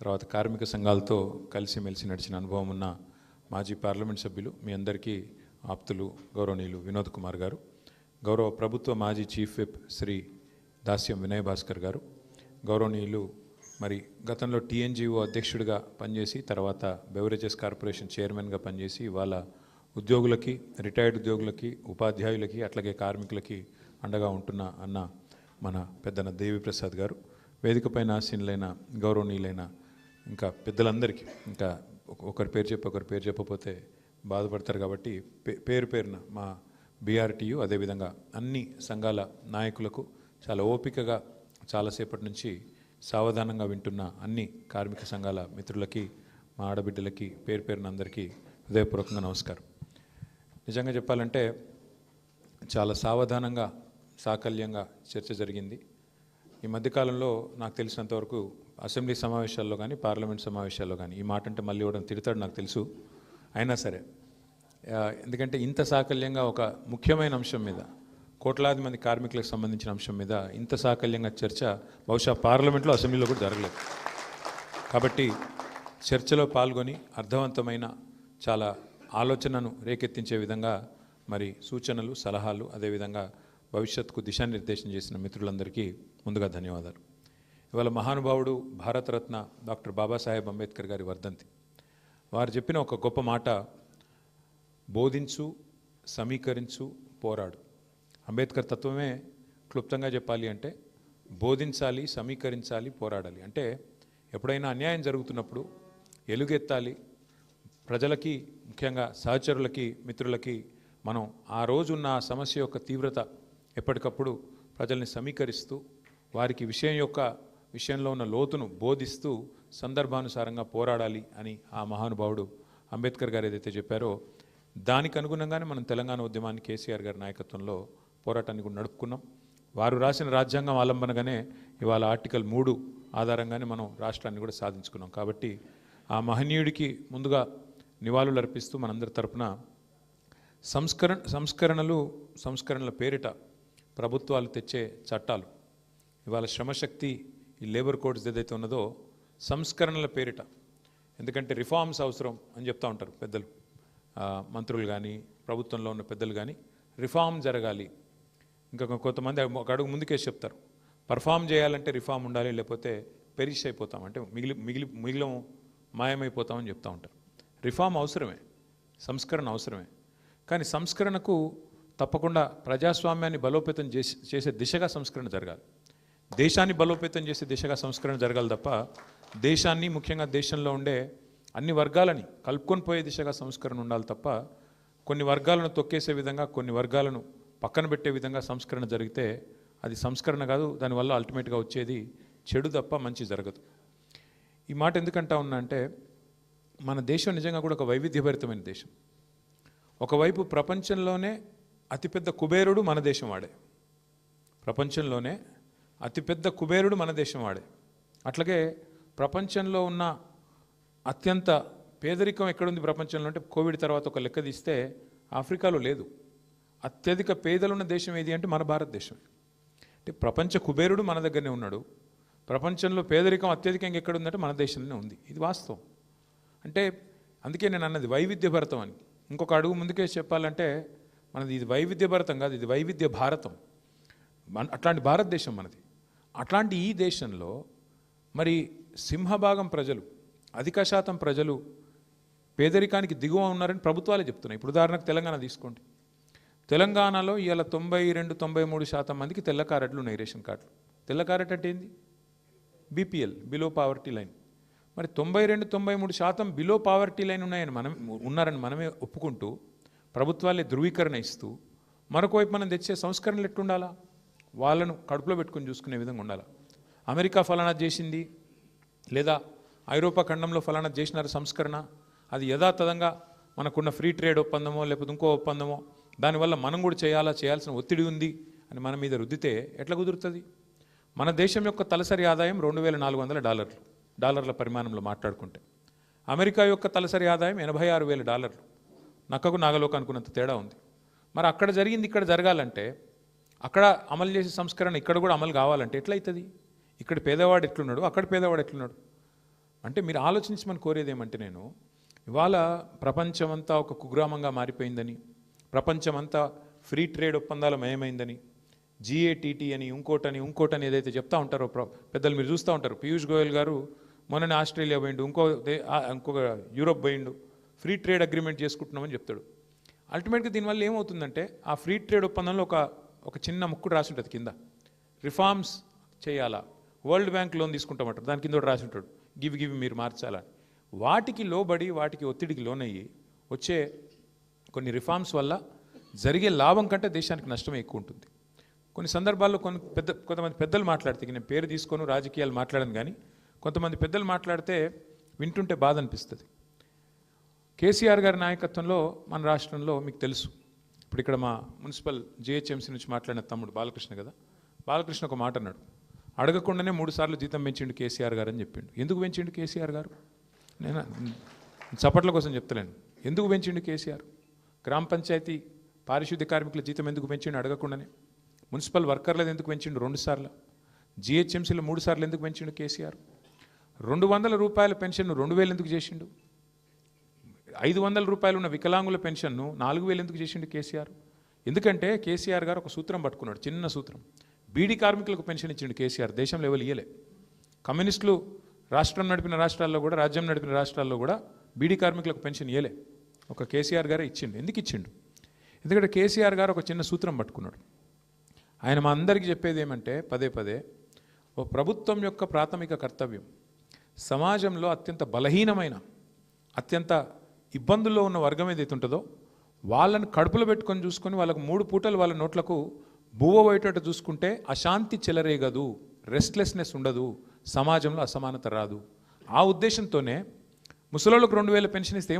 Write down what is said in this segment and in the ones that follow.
తర్వాత కార్మిక సంఘాలతో కలిసిమెలిసి నడిచిన అనుభవం ఉన్న మాజీ పార్లమెంట్ సభ్యులు, మీ అందరికీ ఆప్తులు గౌరవనీయులు వినోద్ కుమార్ గారు, గౌరవ ప్రభుత్వ మాజీ చీఫ్ విప్ శ్రీ దాస్యం వినయ్ భాస్కర్ గారు, గౌరవనీయులు మరి గతంలో టీఎన్జిఓ అధ్యక్షుడిగా పనిచేసి తర్వాత బెవరేజెస్ కార్పొరేషన్ చైర్మన్గా పనిచేసి వాళ్ళ ఉద్యోగులకి, రిటైర్డ్ ఉద్యోగులకి, ఉపాధ్యాయులకి, అట్లాగే కార్మికులకి అండగా ఉంటున్న అన్న మన పెద్దన దేవిప్రసాద్ గారు, వేదికపైన ఆసీనులైన గౌరవనీయులైన ఇంకా పెద్దలందరికీ, ఇంకా ఒకరి పేరు చెప్పకపోతే బాధపడతారు కాబట్టి పేరు పేరున మా బీఆర్టీయు అదేవిధంగా అన్ని సంఘాల నాయకులకు చాలా ఓపికగా చాలాసేపటి నుంచి సావధానంగా వింటున్న అన్ని కార్మిక సంఘాల మిత్రులకి, మా ఆడబిడ్డలకి పేరు పేరున అందరికీ హృదయపూర్వకంగా నమస్కారం. నిజంగా చెప్పాలంటే చాలా సావధానంగా, సాకల్యంగా చర్చ జరిగింది. ఈ మధ్యకాలంలో నాకు తెలిసినంతవరకు అసెంబ్లీ సమావేశాల్లో కానీ, పార్లమెంట్ సమావేశాల్లో కానీ ఈ మాట అంటే మళ్ళీ ఇవ్వడం తిడతాడు నాకు తెలుసు, అయినా సరే ఎందుకంటే ఇంత సాకల్యంగా ఒక ముఖ్యమైన అంశం మీద, కోట్లాది మంది కార్మికులకు సంబంధించిన అంశం మీద ఇంత సాకల్యంగా చర్చ బహుశా పార్లమెంట్లో, అసెంబ్లీలో కూడా జరగలేదు. కాబట్టి చర్చలో పాల్గొని అర్థవంతమైన చాలా ఆలోచనను రేకెత్తించే విధంగా మరి సూచనలు, సలహాలు, అదేవిధంగా భవిష్యత్తుకు దిశానిర్దేశం చేసిన మిత్రులందరికీ ముందుగా ధన్యవాదాలు. ఇవాళ మహానుభావుడు భారతరత్న డాక్టర్ బాబాసాహెబ్ అంబేద్కర్ గారి వర్ధంతి. వారు చెప్పిన ఒక గొప్ప మాట, బోధించు, సమీకరించు, పోరాడు. అంబేద్కర్ తత్వమే క్లుప్తంగా చెప్పాలి అంటే బోధించాలి, సమీకరించాలి, పోరాడాలి. అంటే ఎప్పుడైనా అన్యాయం జరుగుతున్నప్పుడు ఎలుగెత్తాలి, ప్రజలకి, ముఖ్యంగా సహచరులకి, మిత్రులకి మనం ఆ రోజున్న సమస్య యొక్క తీవ్రత ఎప్పటికప్పుడు ప్రజల్ని సమీకరిస్తూ వారికి విషయంలో ఉన్న లోతును బోధిస్తూ సందర్భానుసారంగా పోరాడాలి అని ఆ మహానుభావుడు అంబేద్కర్ గారు ఏదైతే చెప్పారో దానికి అనుగుణంగానే మనం తెలంగాణ ఉద్యమాన్ని కేసీఆర్ గారి నాయకత్వంలో పోరాటాన్ని కూడా నడుపుకున్నాం. వారు రాసిన రాజ్యాంగం ఆలంబనగానే ఇవాళ ఆర్టికల్ 3 ఆధారంగానే మనం రాష్ట్రాన్ని కూడా సాధించుకున్నాం. కాబట్టి ఆ మహనీయుడికి ముందుగా నివాళులు అర్పిస్తూ మనందరి తరపున సంస్కరణల పేరిట ప్రభుత్వాలు తెచ్చే చట్టాలు, ఇవాళ శ్రమశక్తి ఈ లేబర్ కోడ్స్ ఏదైతే ఉన్నదో సంస్కరణల పేరిట, ఎందుకంటే రిఫార్మ్స్ అవసరం అని చెప్తూ ఉంటారు పెద్దలు, మంత్రులు కానీ, ప్రభుత్వంలో ఉన్న పెద్దలు కానీ, రిఫార్మ్ జరగాలి. ఇంకా కొంతమంది ఒక అడుగు ముందుకేసి చెప్తారు, పర్ఫామ్ చేయాలంటే రిఫార్మ్ ఉండాలి, లేకపోతే పెరిష్ అయిపోతాం, అంటే మిగిలిన మాయమైపోతామని చెప్తూ ఉంటారు. రిఫార్మ్ అవసరమే, సంస్కరణ అవసరమే, కానీ సంస్కరణకు తప్పకుండా ప్రజాస్వామ్యాన్ని బలోపేతం చేసే దిశగా సంస్కరణ జరగాలి, దేశాన్ని బలోపేతం చేసే దిశగా సంస్కరణ జరగాలి తప్ప దేశాన్ని, ముఖ్యంగా దేశంలో ఉండే అన్ని వర్గాలని కలుపుకొని పోయే దిశగా సంస్కరణ ఉండాలి తప్ప కొన్ని వర్గాలను తొక్కేసే విధంగా, కొన్ని వర్గాలను పక్కన పెట్టే విధంగా సంస్కరణ జరిగితే అది సంస్కరణ కాదు, దానివల్ల అల్టిమేట్గా వచ్చేది చెడు తప్ప మంచి జరగదు. ఈ మాట ఎందుకంటా ఉన్నా అంటే మన దేశం నిజంగా కూడా ఒక వైవిధ్యభరితమైన దేశం. ఒకవైపు ప్రపంచంలోనే అతిపెద్ద కుబేరుడు మన దేశం వాడే, ప్రపంచంలోనే అతిపెద్ద కుబేరుడు మన దేశం వాడే. అట్లాగే ప్రపంచంలో ఉన్న అత్యంత పేదరికం ఎక్కడుంది ప్రపంచంలో అంటే కోవిడ్ తర్వాత ఒక లెక్క తీస్తే ఆఫ్రికాలో లేదు. అత్యధిక పేదలున్న దేశం ఏది అంటే మన భారతదేశం. అంటే ప్రపంచ కుబేరుడు మన దగ్గరనే ఉన్నాడు, ప్రపంచంలో పేదరికం అత్యధికంగా ఎక్కడుందంటే మన దేశంలోనే ఉంది. ఇది వాస్తవం. అంటే అందుకే నేను అన్నది వైవిధ్యభరితం అని. ఇంకొక అడుగు ముందుకే చెప్పాలంటే మనది ఇది వైవిధ్యభరితం కాదు, ఇది వైవిధ్య భారతం. అట్లాంటి భారతదేశం మనది. అట్లాంటి ఈ దేశంలో మరి సింహభాగం ప్రజలు, అధిక శాతం ప్రజలు పేదరికానికి దిగువ ఉన్నారని ప్రభుత్వాలే చెప్తున్నాయి. ఇప్పుడు ఉదాహరణకు తెలంగాణ తీసుకోండి. తెలంగాణలో ఇవాళ 92-93% మందికి తెల్ల కార్డులు ఉన్నాయి, రేషన్ కార్డులు. తెల్ల కార్డు అంటే ఏంది? BPL, below poverty line. మరి 92-93% బిలో పావర్టీ లైన్ ఉన్నారని మనమే ఒప్పుకుంటూ ప్రభుత్వాలే ధృవీకరణ ఇస్తూ మరొకవైపు మనం తెచ్చే సంస్కరణలు ఎట్టుండాలా? వాళ్ళను కడుపులో పెట్టుకొని చూసుకునే విధంగా ఉండాలి. అమెరికా ఫలానా చేసింది, లేదా ఐరోపా ఖండంలో ఫలానా చేసినారు సంస్కరణ, అది యథాతథంగా మనకున్న ఫ్రీ ట్రేడ్ ఒప్పందమో లేకపోతే ఇంకో ఒప్పందమో దానివల్ల మనం కూడా చేయాల్సిన ఒత్తిడి ఉంది అని మన మీద రుద్దితే ఎట్లా కుదురుతుంది? మన దేశం యొక్క తలసరి ఆదాయం $2,400 డాలర్ల పరిమాణంలో మాట్లాడుకుంటే, అమెరికా యొక్క తలసరి ఆదాయం $86,000, నక్కకు నాగలోకి అనుకున్నంత తేడా ఉంది. మరి అక్కడ జరిగింది ఇక్కడ జరగాలంటే, అక్కడ అమలు చేసే సంస్కరణ ఇక్కడ కూడా అమలు కావాలంటే ఎట్లయితుంది? ఇక్కడ పేదవాడు ఎట్లున్నాడు, అక్కడ పేదవాడు ఎట్లున్నాడు? అంటే మీరు ఆలోచించమని కోరేది ఏమంటే, నేను ఇవాళ ప్రపంచమంతా ఒక కుగ్రామంగా మారిపోయిందని, ప్రపంచమంతా ఫ్రీ ట్రేడ్ ఒప్పందాల మయమైందని, GATT అని ఇంకోటని ఏదైతే చెప్తా ఉంటారో పెద్దలు మీరు చూస్తూ ఉంటారు. పీయూష్ గోయల్ గారు మొన్ననే ఆస్ట్రేలియా పోయిండు, ఇంకొక యూరోప్ పోయిండు, ఫ్రీ ట్రేడ్ అగ్రిమెంట్ చేసుకుంటున్నామని చెప్తాడు. అల్టిమేట్గా దీనివల్ల ఏమవుతుందంటే, ఆ ఫ్రీ ట్రేడ్ ఒప్పందంలో ఒక చిన్న ముక్కుడు రాసి ఉంటుంది కింద, రిఫార్మ్స్ చేయాలా, వరల్డ్ బ్యాంక్ లోన్ తీసుకుంటామంటారు, దాని కింద రాసి ఉంటాడు గివి మీరు మార్చాలని. వాటికి లోబడి వాటికి ఒత్తిడికి లోనయ్యి వచ్చే కొన్ని రిఫార్మ్స్ వల్ల జరిగే లాభం కంటే దేశానికి నష్టమే ఎక్కువ ఉంటుంది. కొన్ని సందర్భాల్లో కొంతమంది పెద్దలు మాట్లాడితే, నేను పేరు తీసుకొని రాజకీయాలు మాట్లాడను కానీ, కొంతమంది పెద్దలు మాట్లాడితే వింటుంటే బాధ అనిపిస్తుంది. కేసీఆర్ గారి నాయకత్వంలో మన రాష్ట్రంలో మీకు తెలుసు, ఇప్పుడు ఇక్కడ మా మున్సిపల్ GHMC నుంచి మాట్లాడిన తమ్ముడు బాలకృష్ణ కదా, బాలకృష్ణ ఒక మాట అన్నాడు, అడగకుండానే 3 సార్లు జీతం పెంచిండు కేసీఆర్ గారు అని చెప్పిండు. ఎందుకు పెంచిండు కేసీఆర్ గారు? నేను చప్పట్ల కోసం చెప్తలేను. ఎందుకు పెంచిండు కేసీఆర్? గ్రామ పంచాయతీ పారిశుద్ధ్య కార్మికుల జీతం ఎందుకు పెంచిండు అడగకుండానే? మున్సిపల్ వర్కర్లది ఎందుకు పెంచిండు 2 సార్లు? GHMCలో 3 సార్లు ఎందుకు పెంచిండు కేసీఆర్? 200 రూపాయల పెన్షన్ను 2000 ఎందుకు చేసిండు? 500 రూపాయలు ఉన్న వికలాంగుల పెన్షన్ను 4000 ఎందుకు చేసిండు కేసీఆర్? ఎందుకంటే కేసీఆర్ గారు ఒక సూత్రం పట్టుకున్నాడు, చిన్న సూత్రం. బీడీ కార్మికులకు పెన్షన్ ఇచ్చిండు కేసీఆర్, దేశంలో ఎవరు ఇయ్యలే. కమ్యూనిస్టులు రాష్ట్రం నడిపిన రాష్ట్రాల్లో కూడా, రాజ్యం నడిపిన రాష్ట్రాల్లో కూడా బీడీ కార్మికులకు పెన్షన్ ఇయ్యలే, ఒక కేసీఆర్ గారే ఇచ్చిండు. ఎందుకు ఇచ్చిండు? ఎందుకంటే కేసీఆర్ గారు ఒక చిన్న సూత్రం పట్టుకున్నాడు. ఆయన మా అందరికీ చెప్పేది ఏమంటే, పదే ఓ ప్రభుత్వం యొక్క ప్రాథమిక కర్తవ్యం సమాజంలో అత్యంత బలహీనమైన, అత్యంత ఇబ్బందుల్లో ఉన్న వర్గం ఏదైతే ఉంటుందో వాళ్ళని కడుపులో పెట్టుకొని చూసుకొని, వాళ్ళకు 3 పూటలు వాళ్ళ నోట్లకు బువ్వ పోయేటట్టు చూసుకుంటే అశాంతి చెలరేగదు, రెస్ట్లెస్నెస్ ఉండదు, సమాజంలో అసమానత రాదు. ఆ ఉద్దేశంతోనే ముసలోళ్ళకు 2000 పెన్షన్ ఇస్తే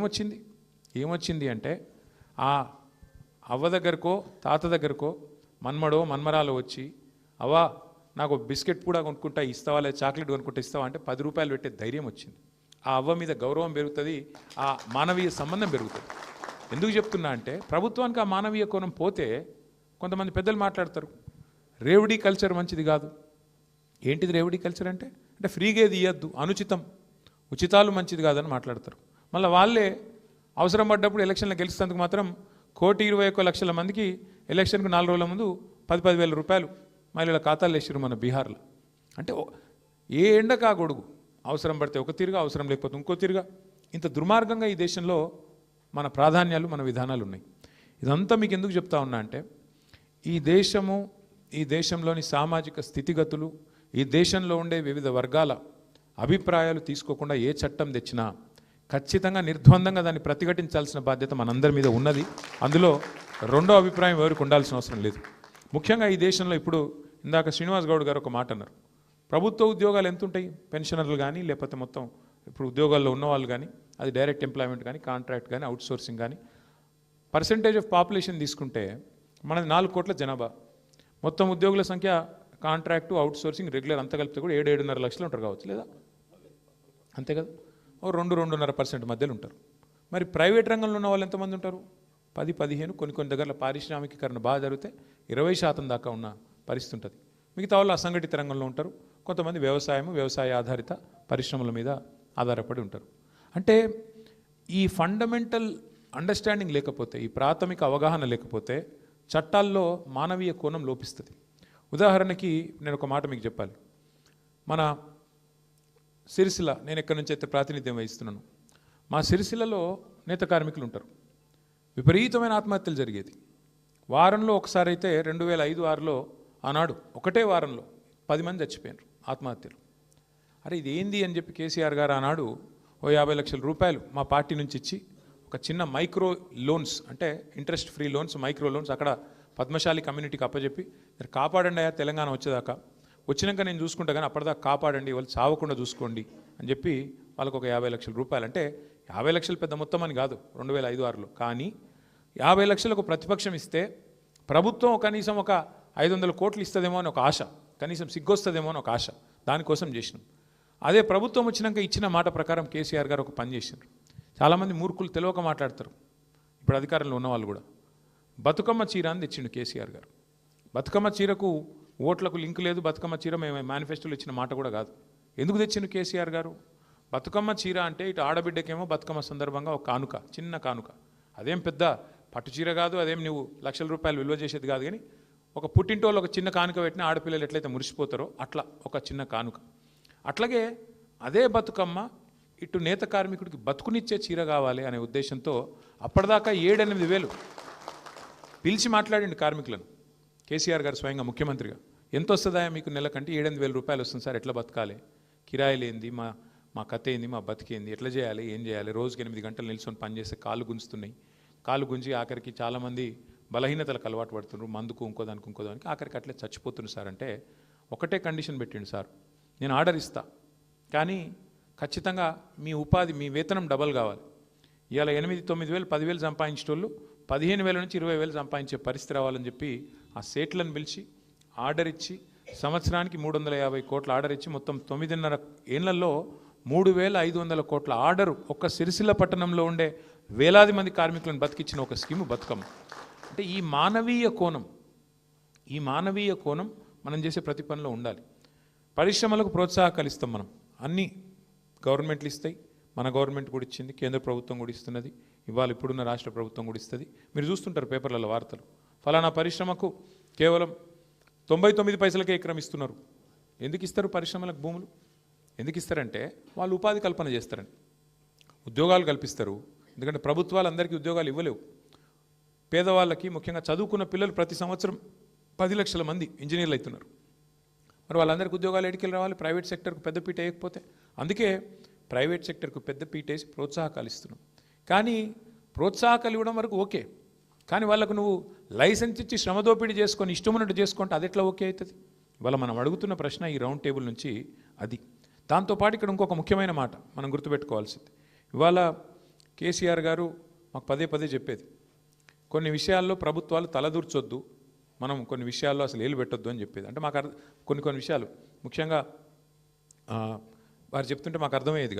ఏమొచ్చింది అంటే, ఆ అవ్వ దగ్గరకో తాత దగ్గరకో మన్మడో మన్మరాలో వచ్చి, అవ్వా నాకు బిస్కెట్ కూడా కొనుక్కుంటా ఇస్తావా, లేదా చాక్లెట్ కొనుక్కుంటా ఇస్తావా అంటే 10 రూపాయలు పెట్టే ధైర్యం వచ్చింది. ఆ అవ్వ మీద గౌరవం పెరుగుతుంది, ఆ మానవీయ సంబంధం పెరుగుతుంది. ఎందుకు చెప్తున్నా అంటే, ప్రభుత్వానికి ఆ మానవీయ కోణం పోతే కొంతమంది పెద్దలు మాట్లాడతారు, రేవడీ కల్చర్ మంచిది కాదు. ఏంటిది రేవడీ కల్చర్ అంటే ఫ్రీగా ఏది ఇవ్వద్దు, ఉచితాలు మంచిది కాదని మాట్లాడతారు. మళ్ళీ వాళ్ళే అవసరం పడ్డప్పుడు ఎలక్షన్లో గెలిచేందుకు మాత్రం 1,21,00,000 మందికి ఎలక్షన్కు 4 రోజుల ముందు 10,000 రూపాయలు మహిళల ఖాతాలు వేసారు మన బీహార్లో. అంటే ఏ ఎండకా గొడుగు, అవసరం పడితే ఒక తీరుగా, అవసరం లేకపోతే ఇంకో తీరుగా, ఇంత దుర్మార్గంగా ఈ దేశంలో మన ప్రాధాన్యాలు, మన విధానాలు ఉన్నాయి. ఇదంతా మీకు ఎందుకు చెప్తా ఉన్నా అంటే, ఈ దేశంలోని సామాజిక స్థితిగతులు, ఈ దేశంలో ఉండే వివిధ వర్గాల అభిప్రాయాలు తీసుకోకుండా ఏ చట్టం తెచ్చినా ఖచ్చితంగా నిర్ద్వందంగా దాన్ని ప్రతిఘటించాల్సిన బాధ్యత మనందరి మీద ఉన్నది. అందులో రెండో అభిప్రాయం ఎవరికి ఉండాల్సిన అవసరం లేదు. ముఖ్యంగా ఈ దేశంలో ఇప్పుడు ఇందాక శ్రీనివాస్ గౌడ్ గారు ఒక మాట అన్నారు, ప్రభుత్వ ఉద్యోగాలు ఎంత ఉంటాయి, పెన్షనర్లు కానీ లేకపోతే మొత్తం ఇప్పుడు ఉద్యోగాల్లో ఉన్నవాళ్ళు కానీ, అది డైరెక్ట్ ఎంప్లాయ్మెంట్ కానీ, కాంట్రాక్ట్ కానీ, అవుట్సోర్సింగ్ కానీ, పర్సంటేజ్ ఆఫ్ పాపులేషన్ తీసుకుంటే మనది 4 కోట్ల జనాభా, మొత్తం ఉద్యోగుల సంఖ్య కాంట్రాక్టు, అవుట్సోర్సింగ్, రెగ్యులర్ అంతా కలిపితే కూడా 7-7.5 లక్షలు ఉంటారు కావచ్చు, లేదా అంతే కదా, 2-2.5% మధ్యలో ఉంటారు. మరి ప్రైవేట్ రంగంలో ఉన్న వాళ్ళు ఎంతమంది ఉంటారు? 10-15, కొన్ని దగ్గరలో పారిశ్రామికీకరణ బాగా జరిగితే 20% దాకా ఉన్న పరిస్థితి ఉంటుంది. మిగతా వాళ్ళు అసంఘటిత రంగంలో ఉంటారు, కొంతమంది వ్యవసాయ ఆధారిత పరిశ్రమల మీద ఆధారపడి ఉంటారు. అంటే ఈ ఫండమెంటల్ అండర్స్టాండింగ్ లేకపోతే, ఈ ప్రాథమిక అవగాహన లేకపోతే చట్టాల్లో మానవీయ కోణం లోపిస్తుంది. ఉదాహరణకి నేను ఒక మాట మీకు చెప్పాలి. మన సిరిసిల్ల, నేను ఎక్కడి నుంచి అయితే ప్రాతినిధ్యం వహిస్తున్నాను, మా సిరిసిల్లలో నేత కార్మికులు ఉంటారు. విపరీతమైన ఆత్మహత్యలు జరిగేది. వారంలో ఒకసారి అయితే 2005-6లో ఆనాడు ఒకటే వారంలో 10 మంది చచ్చిపోయారు ఆత్మహత్యలు. అరే ఇది ఏంది అని చెప్పి కేసీఆర్ గారు ఆనాడు 50 లక్షల రూపాయలు మా పార్టీ నుంచి ఇచ్చి ఒక చిన్న మైక్రో లోన్స్, అంటే interest free loans, micro loans అక్కడ పద్మశాలి కమ్యూనిటీకి అప్పచెప్పి, మీరు కాపాడండి అయ్యా తెలంగాణ వచ్చేదాకా, వచ్చినాక నేను చూసుకుంటా కానీ అప్పటిదాకా కాపాడండి, వాళ్ళు చావకుండా చూసుకోండి అని చెప్పి వాళ్ళకు ఒక 50 లక్షల రూపాయలు. అంటే 50 లక్షలు పెద్ద మొత్తం అని కాదు 2005-6లో, కానీ 50 లక్షలకు ప్రతిపక్షం ఇస్తే ప్రభుత్వం కనీసం ఒక 500 కోట్లు ఇస్తుందేమో అని ఒక ఆశ, కనీసం సిగ్గొస్తుందేమో అని ఒక ఆశ, దానికోసం చేసినాం. అదే ప్రభుత్వం వచ్చినాక ఇచ్చిన మాట ప్రకారం కేసీఆర్ గారు ఒక పని చేసినారు. చాలామంది మూర్ఖులు తెలియక మాట్లాడతారు, ఇప్పుడు అధికారంలో ఉన్నవాళ్ళు కూడా. బతుకమ్మ చీర అని తెచ్చిండు కేసీఆర్ గారు. బతుకమ్మ చీరకు ఓట్లకు లింక్ లేదు, బతుకమ్మ చీర మేము మేనిఫెస్టోలో ఇచ్చిన మాట కూడా కాదు. ఎందుకు తెచ్చిండు కేసీఆర్ గారు? బతుకమ్మ చీర అంటే ఇటు ఆడబిడ్డకేమో బతుకమ్మ సందర్భంగా ఒక కానుక, చిన్న కానుక. అదేం పెద్ద పట్టు చీర కాదు, అదేం నువ్వు లక్షల రూపాయలు విలువ చేసేది కాదు. కానీ ఒక పుట్టింటోళ్ళు ఒక చిన్న కానుక పెట్టిన ఆడపిల్లలు ఎట్లయితే మురిసిపోతారో అట్లా ఒక చిన్న కానుక. అట్లాగే అదే బతుకమ్మ ఇటు నేత కార్మికుడికి బతుకునిచ్చే చీర కావాలి అనే ఉద్దేశంతో అప్పటిదాకా 7-8 వేలు పిలిచి మాట్లాడండి కార్మికులను. కేసీఆర్ గారు స్వయంగా ముఖ్యమంత్రిగా ఎంత వస్తుందా మీకు నెలకంటే 7-8 వేల రూపాయలు వస్తుంది సార్, ఎట్లా బతకాలి, కిరాయిలు ఏంది, మా కథ ఏంది, మా బతికేంది, ఎట్లా చేయాలి, ఏం చేయాలి, రోజుకి 8 గంటలు నిల్చొని పనిచేస్తే కాళ్ళు గుంజుతున్నాయి, కాళ్ళు గుంజి ఆఖరికి చాలామంది బలహీనతలకు అలవాటు పడుతున్నారు, మందుకు ఇంకోదానికి ఆఖరికి అట్లే చచ్చిపోతున్నారు సార్. అంటే ఒకటే కండిషన్ పెట్టిండు సార్, నేను ఆర్డర్ ఇస్తా కానీ ఖచ్చితంగా మీ ఉపాధి, మీ వేతనం డబల్ కావాలి. ఇవాళ 8-9 వేలు 10 వేలు సంపాదించేటోళ్ళు 15 వేల నుంచి 20 వేలు సంపాదించే పరిస్థితి రావాలని చెప్పి ఆ సేట్లను పిలిచి ఆర్డర్ ఇచ్చి సంవత్సరానికి 350 కోట్ల ఆర్డర్ ఇచ్చి మొత్తం 9.5 ఏళ్లలో 3,500 కోట్ల ఆర్డరు ఒక్క సిరిసిల్ల పట్టణంలో ఉండే వేలాది మంది కార్మికులను బతికించిన ఒక స్కీము బతుకమ్మ. అంటే ఈ మానవీయ కోణం మనం చేసే ప్రతి పనిలో ఉండాలి. పరిశ్రమలకు ప్రోత్సాహకాలు ఇస్తాం మనం, అన్నీ గవర్నమెంట్లు ఇస్తాయి, మన గవర్నమెంట్ కూడా ఇచ్చింది, కేంద్ర ప్రభుత్వం కూడా ఇస్తున్నది, ఇవాళ ఇప్పుడున్న రాష్ట్ర ప్రభుత్వం కూడా ఇస్తుంది. మీరు చూస్తుంటారు పేపర్లలో వార్తలు, ఫలానా పరిశ్రమకు కేవలం 99 పైసలకే ఎకరం ఇస్తున్నారు. ఎందుకు ఇస్తారు పరిశ్రమలకు భూములు? ఎందుకు ఇస్తారంటే వాళ్ళు ఉపాధి కల్పన చేస్తారని, ఉద్యోగాలు కల్పిస్తారు. ఎందుకంటే ప్రభుత్వాలు అందరికీ ఉద్యోగాలు ఇవ్వలేవు. పేదవాళ్ళకి, ముఖ్యంగా చదువుకున్న పిల్లలు ప్రతి సంవత్సరం 10 లక్షల మంది ఇంజనీర్లు అవుతున్నారు. మరి వాళ్ళందరికీ ఉద్యోగాలు ఎడికెళ్ళి రావాలి? ప్రైవేట్ సెక్టర్కు పెద్దపీట వేయకపోతే. అందుకే ప్రైవేట్ సెక్టర్కు పెద్దపీట వేసి ప్రోత్సాహకాలు ఇస్తున్నాం. కానీ ప్రోత్సాహకాలు ఇవ్వడం వరకు ఓకే, కానీ వాళ్ళకు నువ్వు లైసెన్స్ ఇచ్చి శ్రమదోపిడీ చేసుకొని ఇష్టమున్నట్టు చేసుకుంటే అది ఎట్లా ఓకే అవుతుంది? ఇవాళ మనం అడుగుతున్న ప్రశ్న ఈ రౌండ్ టేబుల్ నుంచి అది. దాంతోపాటు ఇక్కడ ఇంకొక ముఖ్యమైన మాట మనం గుర్తుపెట్టుకోవాల్సింది, ఇవాళ కేసీఆర్ గారు మాకు పదే చెప్పేది, కొన్ని విషయాల్లో ప్రభుత్వాలు తలదూర్చొద్దు, మనం కొన్ని విషయాల్లో అసలు ఏలు పెట్టొద్దు అని చెప్పేది. అంటే మాకు కొన్ని విషయాలు ముఖ్యంగా వారు చెప్తుంటే మాకు అర్థమయ్యేది కాదు.